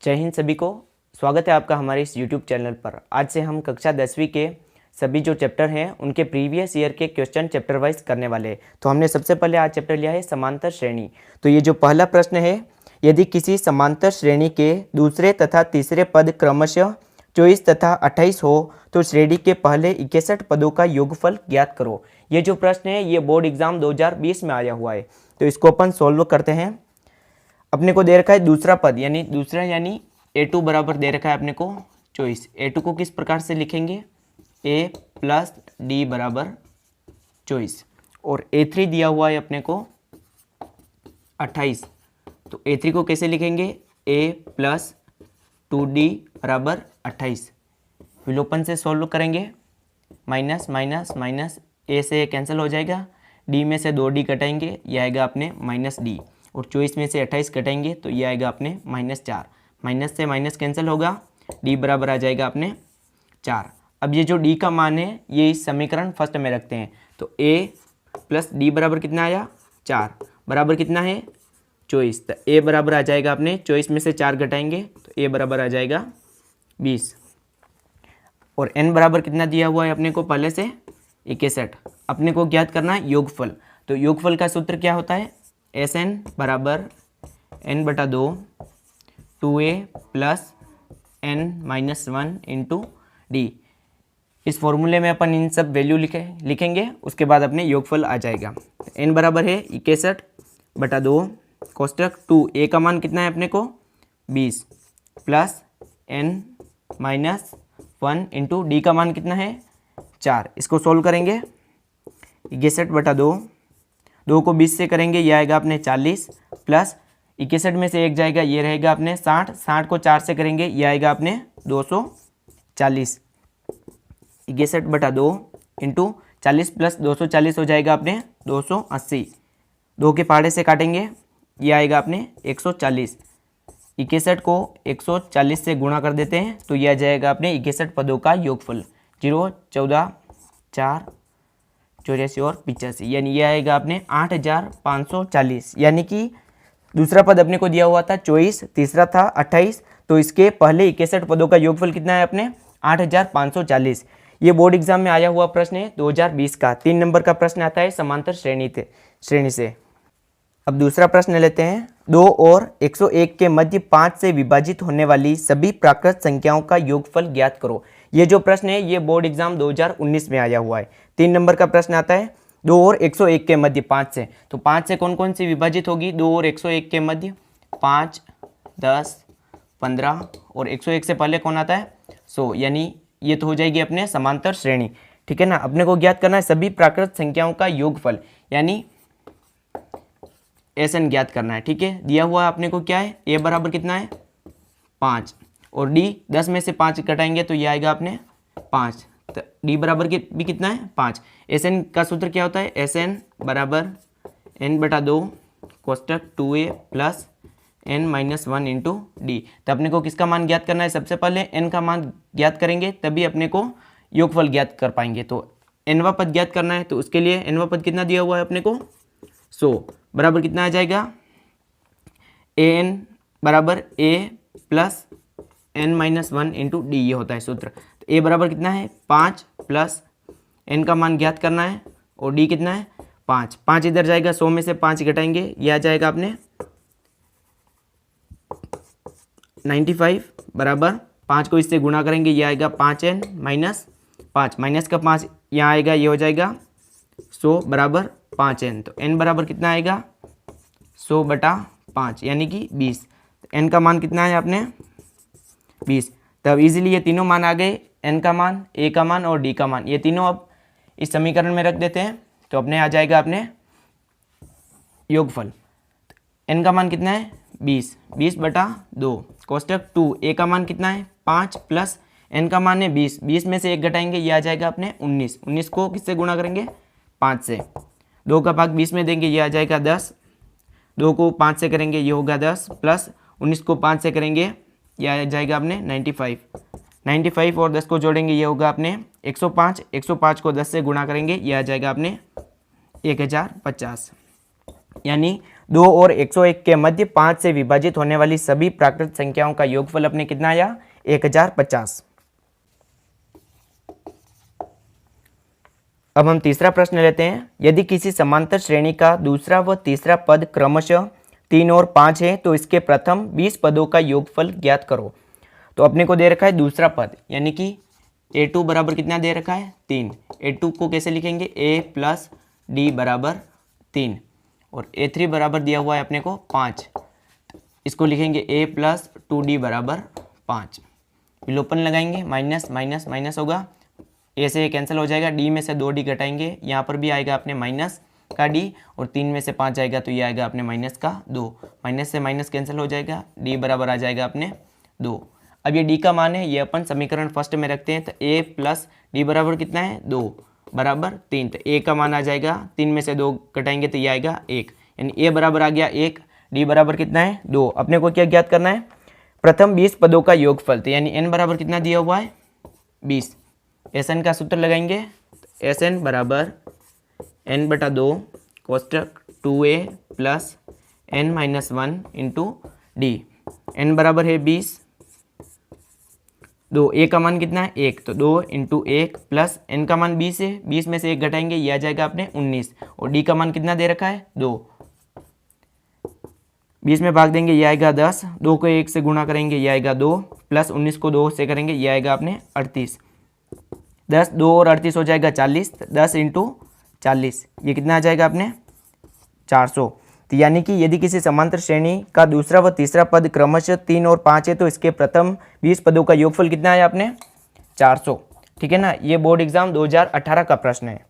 जय हिंद सभी को। स्वागत है आपका हमारे इस YouTube चैनल पर। आज से हम कक्षा 10वीं के सभी जो चैप्टर हैं उनके प्रीवियस ईयर के क्वेश्चन चैप्टर वाइज करने वाले हैं। तो हमने सबसे पहले आज चैप्टर लिया है समांतर श्रेणी। तो ये जो पहला प्रश्न है, यदि किसी समांतर श्रेणी के दूसरे तथा तीसरे पद क्रमशः 24 तथा 28 हो तो श्रेणी के पहले 61 पदों का योगफल ज्ञात करो। ये जो प्रश्न है ये बोर्ड एग्जाम 2020 में आया हुआ है। तो इसको अपन सोल्व करते हैं। अपने को दे रखा है दूसरा पद यानी a2 बराबर दे रखा है अपने को 24। a2 को किस प्रकार से लिखेंगे, a प्लस डी बराबर 24 और a3 दिया हुआ है अपने को 28। तो a3 को कैसे लिखेंगे, a प्लस 2d बराबर 28। विलोपन से सॉल्व करेंगे, माइनस माइनस माइनस a से कैंसिल हो जाएगा, d में से 2d कटाएंगे, ये आएगा अपने माइनस डी और 24 में से 28 कटाएंगे तो ये आएगा अपने -4। माइनस से माइनस कैंसिल होगा, d बराबर आ जाएगा अपने 4। अब ये जो d का मान है ये इस समीकरण फर्स्ट में रखते हैं। तो a प्लस डी बराबर कितना आया, 4 बराबर कितना है 24। तो a बराबर आ जाएगा अपने 24 में से 4 घटाएंगे तो a बराबर आ जाएगा 20 और n बराबर कितना दिया हुआ है अपने को पहले से 61। अपने को ज्ञात करना है योगफल। तो योगफल का सूत्र क्या होता है, SN बराबर n/2 2a plus n-1 into D. इस फॉर्मूले में अपन इन सब वैल्यू लिखेंगे, उसके बाद अपने योगफल आ जाएगा। n बराबर है 61/2 कोष्टक 2, a का मान कितना है अपने को 20 प्लस n-1 इंटू डी का मान कितना है 4। इसको सोल्व करेंगे, 61/2, 2 को 20 से करेंगे ये आएगा अपने 40 प्लस 61 में से 1 जाएगा ये रहेगा अपने 60, 60 को 4 से करेंगे ये आएगा अपने 240। 61/2 इंटू 40 प्लस 240 हो जाएगा अपने 280। 2 के पहाड़े से काटेंगे ये आएगा अपने 140। 61 को 140 से गुणा कर देते हैं तो ये आ जाएगा अपने 61 पदों का योगफल। 0, 14, 4, 84 और 85, यानी ये आएगा अपने 8540। यानी कि दूसरा पद अपने को दिया हुआ था 24, तीसरा था 28, तो इसके पहले 61 पदों का योगफल कितना है अपने 8540। ये बोर्ड एग्जाम में आया हुआ प्रश्न है 2020 का। 3 नंबर का प्रश्न आता है समांतर श्रेणी से। अब दूसरा प्रश्न लेते हैं। 2 और 101 के मध्य 5 से विभाजित होने वाली सभी प्राकृत संख्याओं का योगफल ज्ञात करो। ये जो प्रश्न है ये बोर्ड एग्जाम 2019 में आया हुआ है। 3 नंबर का प्रश्न आता है 2 और 101 के मध्य 5 से। तो 5 से कौन कौन सी विभाजित होगी 2 और 101 के मध्य, 5, 10, 15 और 101 से पहले कौन आता है 100, यानी ये तो हो जाएगी अपने समांतर श्रेणी। ठीक है ना। अपने को ज्ञात करना है सभी प्राकृत संख्याओं का योगफल, यानी SN ज्ञात करना है। ठीक है, दिया हुआ अपने को क्या है, a बराबर कितना है 5 और d 10 में से 5 घटाएंगे तो ये आएगा अपने 5। तो d बराबर भी कितना है 5। SN का सूत्र क्या होता है, SN बराबर n/2 कोष्टक 2a plus n-1 into D. तो अपने को किसका मान ज्ञात करना है, सबसे पहले n का मान ज्ञात करेंगे तभी अपने को योगफल ज्ञात कर पाएंगे। तो nवां पद ज्ञात करना है तो उसके लिए nवां पद कितना दिया हुआ है अपने को 100 बराबर कितना आ जाएगा, an बराबर a plus n-1 into D, ये होता है सूत्र। तो a बराबर कितना है 5 प्लस n का मान ज्ञात करना है और d कितना है 5। 5 इधर जाएगा, 100 में से 5 घटाएंगे ये आ जाएगा अपने 95 बराबर 5 को इससे गुणा करेंगे ये आएगा 5n माइनस 5, माइनस का 5 यहाँ आएगा ये हो जाएगा 100 बराबर 5n। तो n बराबर कितना आएगा 100/5 यानी कि 20। n का मान कितना है आपने 20। तब इजीली ये तीनों मान आ गए, n का मान, a का मान और d का मान, ये तीनों अब इस समीकरण में रख देते हैं तो अपने आ जाएगा अपने योगफल। n का मान कितना है 20/2 कोष्टक 2, a का मान कितना है 5 प्लस n का मान है 20, 20 में से 1 घटाएंगे ये आ जाएगा अपने 19। 19 को किससे गुणा करेंगे 5 से, 2 का भाग 20 में देंगे ये आ जाएगा 10, 2 को 5 से करेंगे ये होगा 10 प्लस 19 को 5 से करेंगे ये आ जाएगा अपने 95 और 10 को जोड़ेंगे ये होगा अपने 105, 105 को 10 से गुणा करेंगे ये आ जाएगा अपने 1050। यानी 2 और 101 के मध्य 5 से विभाजित होने वाली सभी प्राकृत संख्याओं का योगफल अपने कितना आया 1050। अब हम तीसरा प्रश्न लेते हैं। यदि किसी समांतर श्रेणी का दूसरा व तीसरा पद क्रमशः 3 और 5 है तो इसके प्रथम 20 पदों का योगफल ज्ञात करो। तो अपने को दे रखा है दूसरा पद यानी कि a2 बराबर कितना दे रखा है 3। a2 को कैसे लिखेंगे a प्लस डी बराबर 3 और a3 बराबर दिया हुआ है अपने को 5। इसको लिखेंगे a प्लस 2d बराबर 5। विलोपन लगाएंगे माइनस माइनस माइनस होगा, ए से कैंसिल हो जाएगा, डी में से 2d घटाएंगे, यहाँ पर भी आएगा अपने माइनस का d और 3 में से 5 आएगा तो ये आएगा अपने माइनस का 2। माइनस से माइनस कैंसिल हो जाएगा, d बराबर आ जाएगा अपने 2। अब ये d का मान है, ये अपन समीकरण फर्स्ट में रखते हैं तो a प्लस डी बराबर कितना है 2 बराबर 3। तो a का मान आ जाएगा 3 में से 2 घटाएंगे तो ये आएगा 1, यानी a बराबर आ गया 1, d बराबर कितना है 2। अपने को क्या ज्ञात करना है प्रथम 20 पदों का योगफल, तो यानी n बराबर कितना दिया हुआ है 20। Sn का सूत्र लगाएंगे, Sn बराबर n बटा 2 कोष्टक 2a plus n minus 1 into D. n बराबर है 20, 2 a का मान कितना है 1 तो 2 इंटू 1 प्लस n का मान 20 है, 20 में से 1 घटाएंगे ये आ जाएगा अपने 19 और d का मान कितना दे रखा है 2। 20 में भाग देंगे ये आएगा 10, 2 को 1 से गुणा करेंगे ये आएगा 2 प्लस 19 को 2 से करेंगे ये आएगा अपने 38। 10 2 और 38 हो जाएगा 40, 10 इंटू 40 ये कितना आ जाएगा अपने 400। तो यानी कि यदि किसी समांतर श्रेणी का दूसरा व तीसरा पद क्रमशः 3 और 5 है तो इसके प्रथम 20 पदों का योगफल कितना है अपने 400। ठीक है ना, ये बोर्ड एग्जाम 2018 का प्रश्न है।